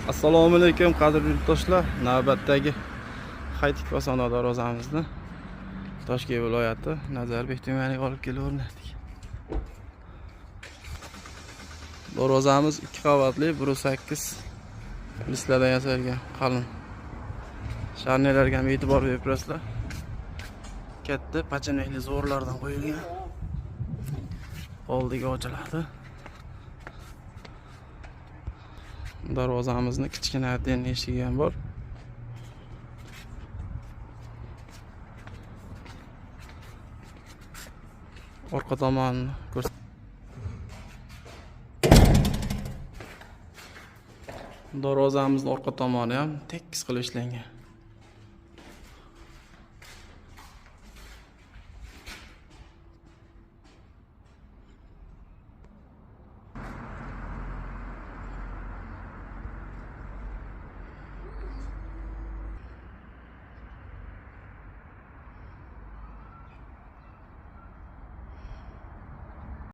Assalomu alaykum qadrli yurtdoshlar. Navbatdagi Haytik va savdo darvozamizni Toshkent viloyati Nazarbek tumaniga olib kelaverdik. Darvozamiz 2 qavatli, 1.8 lisladan yasalgan qalin. Sharnelarga ham e'tibor berasizlar. Katta pachanakli zo'rlardan qo'yilgan. Oldiga ochiladi. Darvozamizni kichkina attenni eshigi ham bor. Orqa tomonni darvozamizning orqa tomoni ham tekis qilib ishlangan.